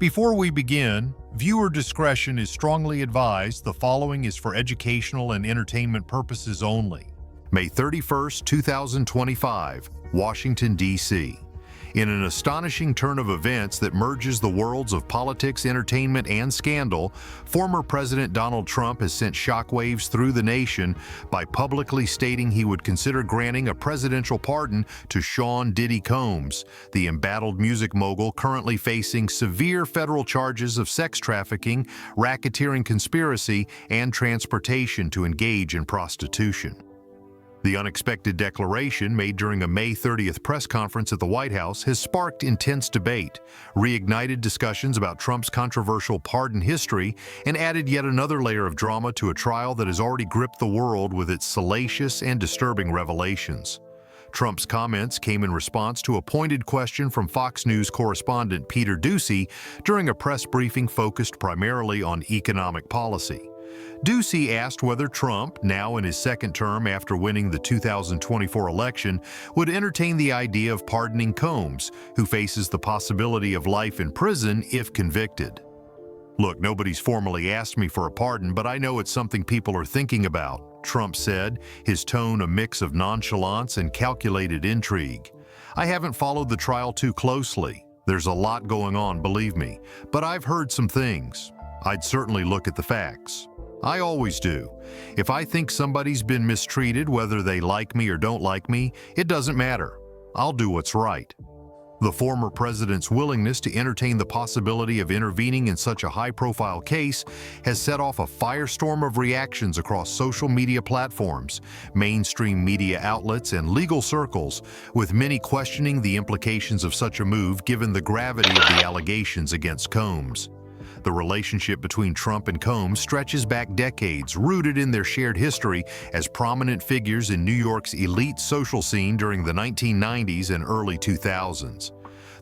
Before we begin, viewer discretion is strongly advised. The following is for educational and entertainment purposes only. May 31st, 2025, Washington, D.C. In an astonishing turn of events that merges the worlds of politics, entertainment, and scandal, former President Donald Trump has sent shockwaves through the nation by publicly stating he would consider granting a presidential pardon to Sean Diddy Combs, the embattled music mogul currently facing severe federal charges of sex trafficking, racketeering conspiracy, and transportation to engage in prostitution. The unexpected declaration made during a May 30th press conference at the White House has sparked intense debate, reignited discussions about Trump's controversial pardon history, and added yet another layer of drama to a trial that has already gripped the world with its salacious and disturbing revelations. Trump's comments came in response to a pointed question from Fox News correspondent Peter Doocy during a press briefing focused primarily on economic policy. Doocy asked whether Trump, now in his second term after winning the 2024 election, would entertain the idea of pardoning Combs, who faces the possibility of life in prison if convicted. "Look, nobody's formally asked me for a pardon, but I know it's something people are thinking about," Trump said, his tone a mix of nonchalance and calculated intrigue. "I haven't followed the trial too closely. There's a lot going on, believe me, but I've heard some things. I'd certainly look at the facts. I always do. If I think somebody's been mistreated, whether they like me or don't like me, it doesn't matter. I'll do what's right." The former president's willingness to entertain the possibility of intervening in such a high-profile case has set off a firestorm of reactions across social media platforms, mainstream media outlets, and legal circles, with many questioning the implications of such a move given the gravity of the allegations against Combs. The relationship between Trump and Combs stretches back decades, rooted in their shared history as prominent figures in New York's elite social scene during the 1990s and early 2000s.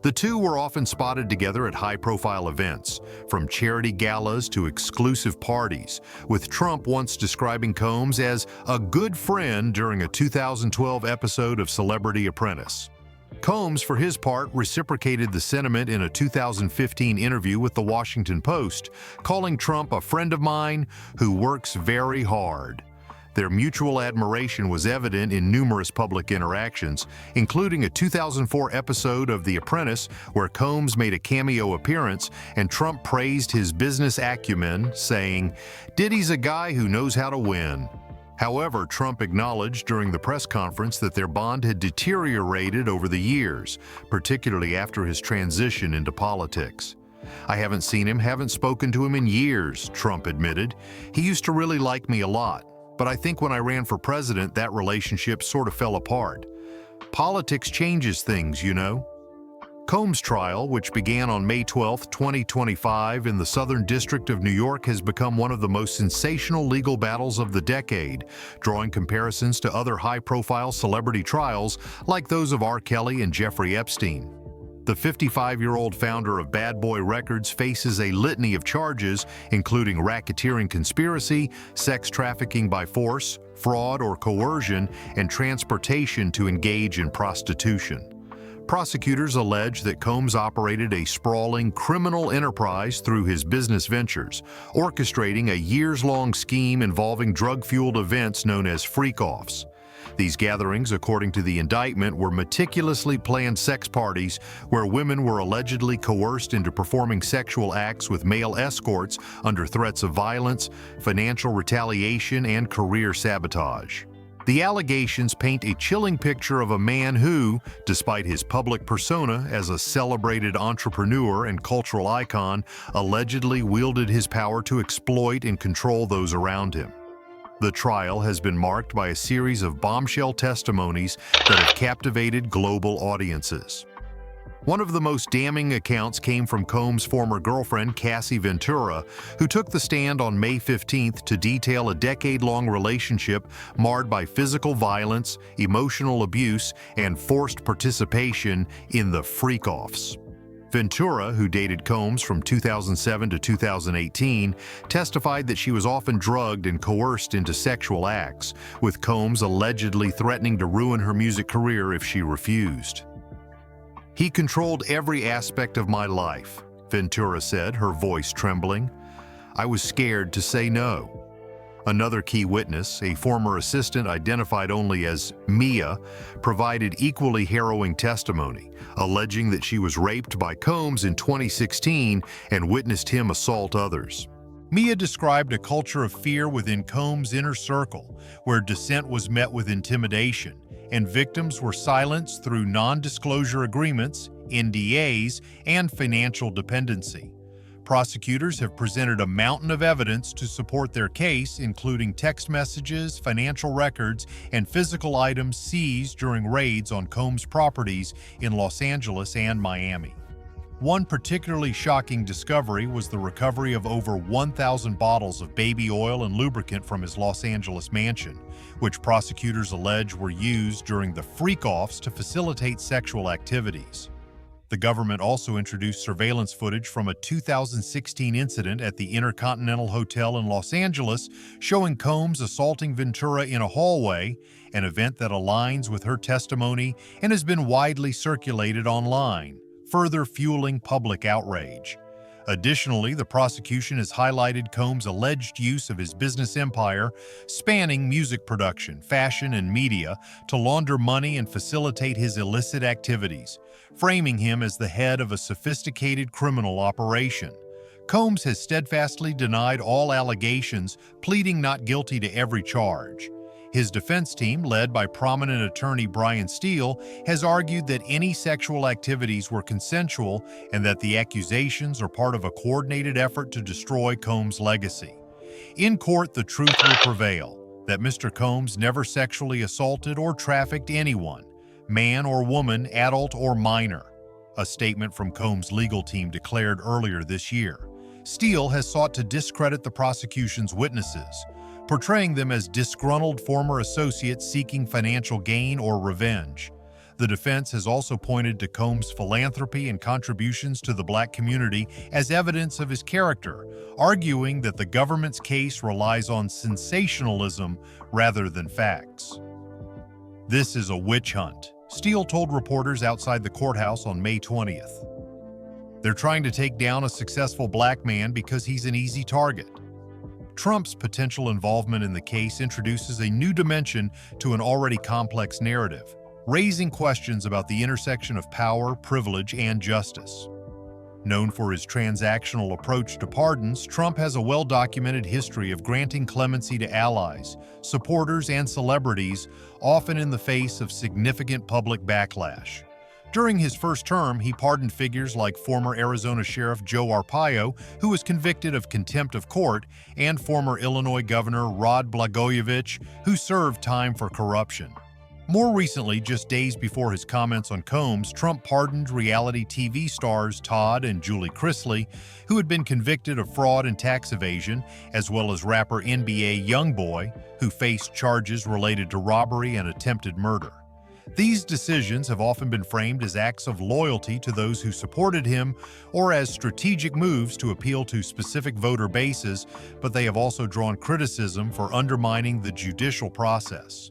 The two were often spotted together at high-profile events, from charity galas to exclusive parties, with Trump once describing Combs as a good friend during a 2012 episode of Celebrity Apprentice. Combs, for his part, reciprocated the sentiment in a 2015 interview with The Washington Post, calling Trump a friend of mine who works very hard. Their mutual admiration was evident in numerous public interactions, including a 2004 episode of The Apprentice where Combs made a cameo appearance and Trump praised his business acumen, saying, "Diddy's a guy who knows how to win." However, Trump acknowledged during the press conference that their bond had deteriorated over the years, particularly after his transition into politics. "I haven't seen him, haven't spoken to him in years," Trump admitted. "He used to really like me a lot, but I think when I ran for president, that relationship sort of fell apart. Politics changes things, you know." Combs' trial, which began on May 12, 2025 in the Southern District of New York, has become one of the most sensational legal battles of the decade, drawing comparisons to other high-profile celebrity trials like those of R. Kelly and Jeffrey Epstein. The 55-year-old founder of Bad Boy Records faces a litany of charges, including racketeering conspiracy, sex trafficking by force, fraud or coercion, and transportation to engage in prostitution. Prosecutors allege that Combs operated a sprawling criminal enterprise through his business ventures, orchestrating a years-long scheme involving drug-fueled events known as freak-offs. These gatherings, according to the indictment, were meticulously planned sex parties where women were allegedly coerced into performing sexual acts with male escorts under threats of violence, financial retaliation, and career sabotage. The allegations paint a chilling picture of a man who, despite his public persona as a celebrated entrepreneur and cultural icon, allegedly wielded his power to exploit and control those around him. The trial has been marked by a series of bombshell testimonies that have captivated global audiences. One of the most damning accounts came from Combs' former girlfriend, Cassie Ventura, who took the stand on May 15th to detail a decade-long relationship marred by physical violence, emotional abuse, and forced participation in the freak-offs. Ventura, who dated Combs from 2007 to 2018, testified that she was often drugged and coerced into sexual acts, with Combs allegedly threatening to ruin her music career if she refused. "He controlled every aspect of my life," Ventura said, her voice trembling. "I was scared to say no." Another key witness, a former assistant identified only as Mia, provided equally harrowing testimony, alleging that she was raped by Combs in 2016 and witnessed him assault others. Mia described a culture of fear within Combs' inner circle, where dissent was met with intimidation, and victims were silenced through non-disclosure agreements, NDAs, and financial dependency. Prosecutors have presented a mountain of evidence to support their case, including text messages, financial records, and physical items seized during raids on Combs' properties in Los Angeles and Miami. One particularly shocking discovery was the recovery of over 1,000 bottles of baby oil and lubricant from his Los Angeles mansion, which prosecutors allege were used during the freak-offs to facilitate sexual activities. The government also introduced surveillance footage from a 2016 incident at the Intercontinental Hotel in Los Angeles, showing Combs assaulting Ventura in a hallway, an event that aligns with her testimony and has been widely circulated online, further fueling public outrage. Additionally, the prosecution has highlighted Combs' alleged use of his business empire, spanning music production, fashion, and media, to launder money and facilitate his illicit activities, framing him as the head of a sophisticated criminal operation. Combs has steadfastly denied all allegations, pleading not guilty to every charge. His defense team, led by prominent attorney Brian Steele, has argued that any sexual activities were consensual and that the accusations are part of a coordinated effort to destroy Combs' legacy. In court, the truth will prevail, that Mr. Combs never sexually assaulted or trafficked anyone, man or woman, adult or minor, a statement from Combs' legal team declared earlier this year. Steele has sought to discredit the prosecution's witnesses, portraying them as disgruntled former associates seeking financial gain or revenge. The defense has also pointed to Combs' philanthropy and contributions to the Black community as evidence of his character, arguing that the government's case relies on sensationalism rather than facts. "This is a witch hunt," Steele told reporters outside the courthouse on May 20th. "They're trying to take down a successful Black man because he's an easy target." Trump's potential involvement in the case introduces a new dimension to an already complex narrative, raising questions about the intersection of power, privilege, and justice. Known for his transactional approach to pardons, Trump has a well-documented history of granting clemency to allies, supporters, and celebrities, often in the face of significant public backlash. During his first term, he pardoned figures like former Arizona Sheriff Joe Arpaio, who was convicted of contempt of court, and former Illinois Governor Rod Blagojevich, who served time for corruption. More recently, just days before his comments on Combs, Trump pardoned reality TV stars Todd and Julie Chrisley, who had been convicted of fraud and tax evasion, as well as rapper NBA YoungBoy, who faced charges related to robbery and attempted murder. These decisions have often been framed as acts of loyalty to those who supported him or as strategic moves to appeal to specific voter bases, but they have also drawn criticism for undermining the judicial process.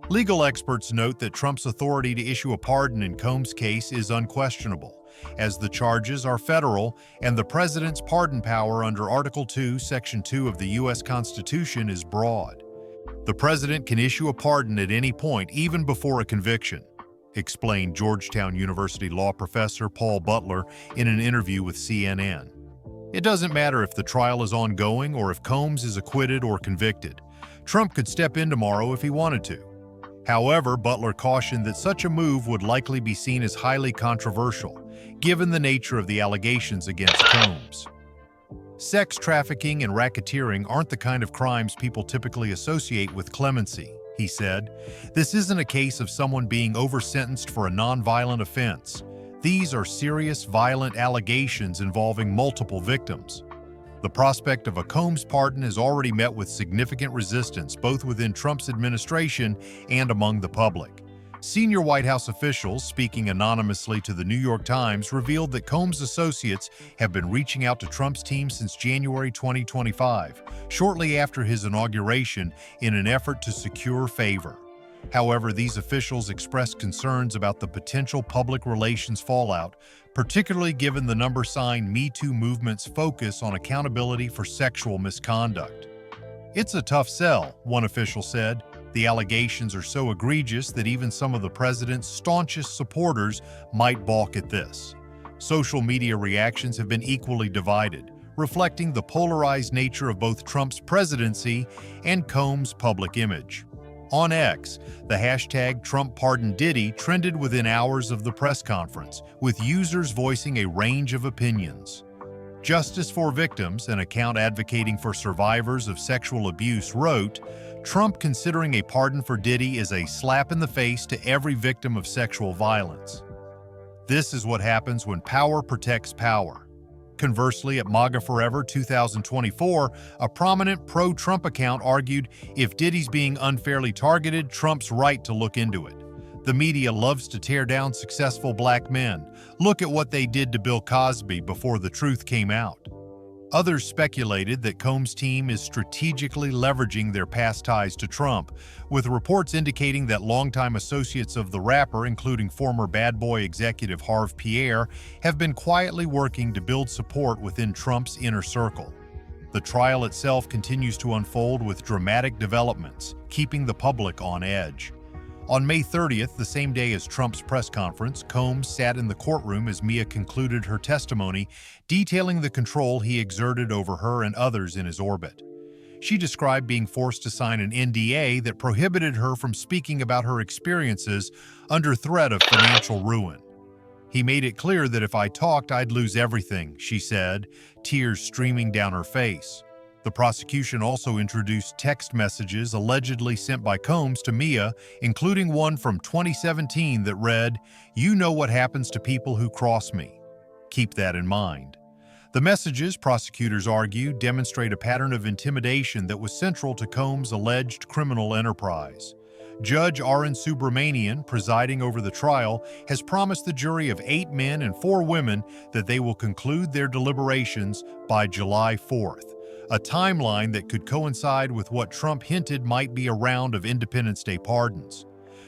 Legal experts note that Trump's authority to issue a pardon in Combs' case is unquestionable, as the charges are federal and the president's pardon power under Article 2, Section 2 of the U.S. Constitution is broad. The president can issue a pardon at any point, even before a conviction, explained Georgetown University law professor Paul Butler in an interview with CNN. It doesn't matter if the trial is ongoing or if Combs is acquitted or convicted. Trump could step in tomorrow if he wanted to. However, Butler cautioned that such a move would likely be seen as highly controversial, given the nature of the allegations against Combs. Sex trafficking and racketeering aren't the kind of crimes people typically associate with clemency, he said. This isn't a case of someone being over-sentenced for a non-violent offense. These are serious, violent allegations involving multiple victims. The prospect of a Combs pardon has already met with significant resistance both within Trump's administration and among the public. Senior White House officials, speaking anonymously to the New York Times, revealed that Combs' associates have been reaching out to Trump's team since January 2025, shortly after his inauguration, in an effort to secure favor. However, these officials expressed concerns about the potential public relations fallout, particularly given the number-sign Me Too movement's focus on accountability for sexual misconduct. "It's a tough sell," one official said. "The allegations are so egregious that even some of the president's staunchest supporters might balk at this." Social media reactions have been equally divided, reflecting the polarized nature of both Trump's presidency and Combs' public image. On X, the hashtag #TrumpPardonDiddy trended within hours of the press conference, with users voicing a range of opinions. Justice for Victims, an account advocating for survivors of sexual abuse, wrote, "Trump considering a pardon for Diddy is a slap in the face to every victim of sexual violence. This is what happens when power protects power." Conversely, at MAGA Forever 2024, a prominent pro-Trump account argued, "If Diddy's being unfairly targeted, Trump's right to look into it. The media loves to tear down successful black men. Look at what they did to Bill Cosby before the truth came out." Others speculated that Combs' team is strategically leveraging their past ties to Trump, with reports indicating that longtime associates of the rapper, including former Bad Boy executive Harve Pierre, have been quietly working to build support within Trump's inner circle. The trial itself continues to unfold with dramatic developments, keeping the public on edge. On May 30th, the same day as Trump's press conference, Combs sat in the courtroom as Mia concluded her testimony, detailing the control he exerted over her and others in his orbit. She described being forced to sign an NDA that prohibited her from speaking about her experiences under threat of financial ruin. "He made it clear that if I talked, I'd lose everything," she said, tears streaming down her face. The prosecution also introduced text messages allegedly sent by Combs to Mia, including one from 2017 that read, "You know what happens to people who cross me. Keep that in mind." The messages, prosecutors argue, demonstrate a pattern of intimidation that was central to Combs' alleged criminal enterprise. Judge R.N. Subramanian, presiding over the trial, has promised the jury of 8 men and 4 women that they will conclude their deliberations by July 4th. A timeline that could coincide with what Trump hinted might be a round of Independence Day pardons.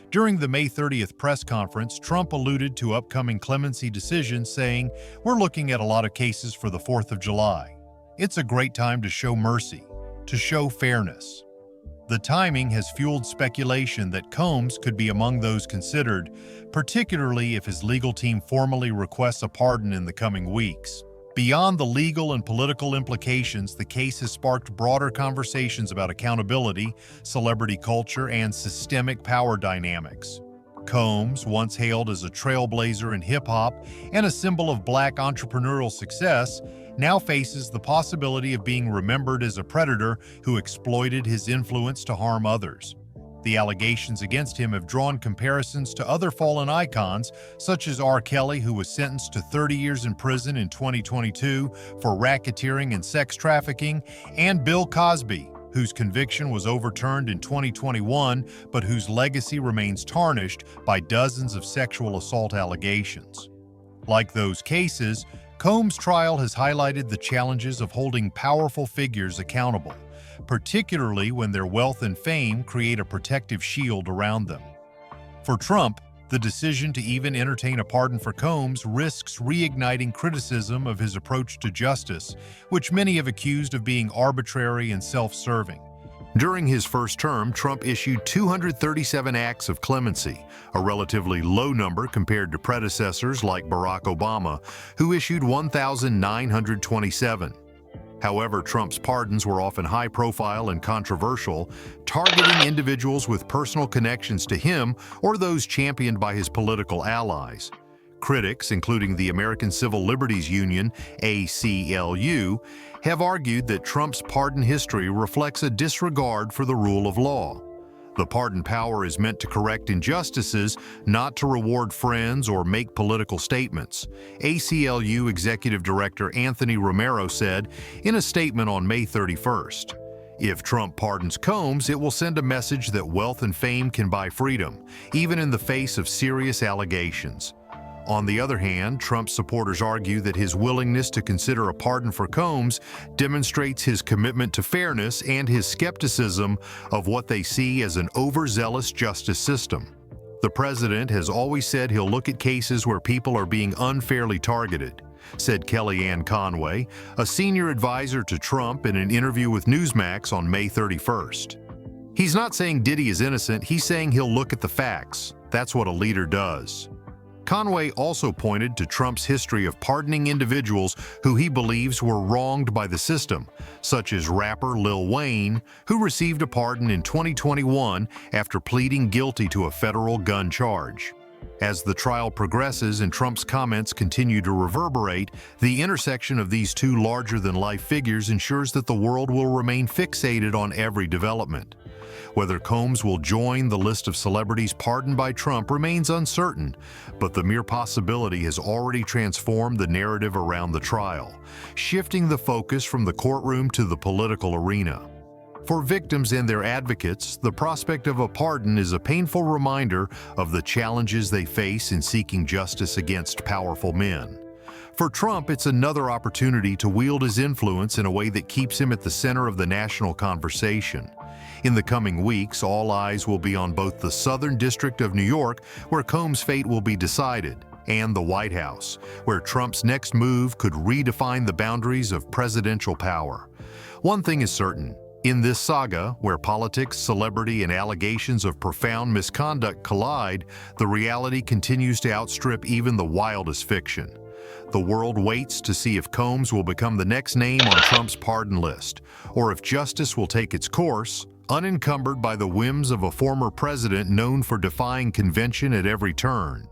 During the May 30th press conference, Trump alluded to upcoming clemency decisions, saying, "We're looking at a lot of cases for the 4th of July. It's a great time to show mercy, to show fairness." The timing has fueled speculation that Combs could be among those considered, particularly if his legal team formally requests a pardon in the coming weeks. Beyond the legal and political implications, the case has sparked broader conversations about accountability, celebrity culture, and systemic power dynamics. Combs, once hailed as a trailblazer in hip-hop and a symbol of black entrepreneurial success, now faces the possibility of being remembered as a predator who exploited his influence to harm others. The allegations against him have drawn comparisons to other fallen icons, such as R. Kelly, who was sentenced to 30 years in prison in 2022 for racketeering and sex trafficking, and Bill Cosby, whose conviction was overturned in 2021, but whose legacy remains tarnished by dozens of sexual assault allegations. Like those cases, Combs' trial has highlighted the challenges of holding powerful figures accountable, particularly when their wealth and fame create a protective shield around them. For Trump, the decision to even entertain a pardon for Combs risks reigniting criticism of his approach to justice, which many have accused of being arbitrary and self-serving. During his first term, Trump issued 237 acts of clemency, a relatively low number compared to predecessors like Barack Obama, who issued 1,927. However, Trump's pardons were often high-profile and controversial, targeting individuals with personal connections to him or those championed by his political allies. Critics, including the American Civil Liberties Union, ACLU, have argued that Trump's pardon history reflects a disregard for the rule of law. The pardon power is meant to correct injustices, not to reward friends or make political statements, ACLU Executive Director Anthony Romero said in a statement on May 31st. If Trump pardons Combs, it will send a message that wealth and fame can buy freedom, even in the face of serious allegations. On the other hand, Trump supporters argue that his willingness to consider a pardon for Combs demonstrates his commitment to fairness and his skepticism of what they see as an overzealous justice system. The president has always said he'll look at cases where people are being unfairly targeted, said Kellyanne Conway, a senior advisor to Trump, in an interview with Newsmax on May 31st. He's not saying Diddy is innocent, he's saying he'll look at the facts. That's what a leader does. Conway also pointed to Trump's history of pardoning individuals who he believes were wronged by the system, such as rapper Lil Wayne, who received a pardon in 2021 after pleading guilty to a federal gun charge. As the trial progresses and Trump's comments continue to reverberate, the intersection of these two larger-than-life figures ensures that the world will remain fixated on every development. Whether Combs will join the list of celebrities pardoned by Trump remains uncertain, but the mere possibility has already transformed the narrative around the trial, shifting the focus from the courtroom to the political arena. For victims and their advocates, the prospect of a pardon is a painful reminder of the challenges they face in seeking justice against powerful men. For Trump, it's another opportunity to wield his influence in a way that keeps him at the center of the national conversation. In the coming weeks, all eyes will be on both the Southern District of New York, where Combs' fate will be decided, and the White House, where Trump's next move could redefine the boundaries of presidential power. One thing is certain: in this saga, where politics, celebrity, and allegations of profound misconduct collide, the reality continues to outstrip even the wildest fiction. The world waits to see if Combs will become the next name on Trump's pardon list, or if justice will take its course, unencumbered by the whims of a former president known for defying convention at every turn.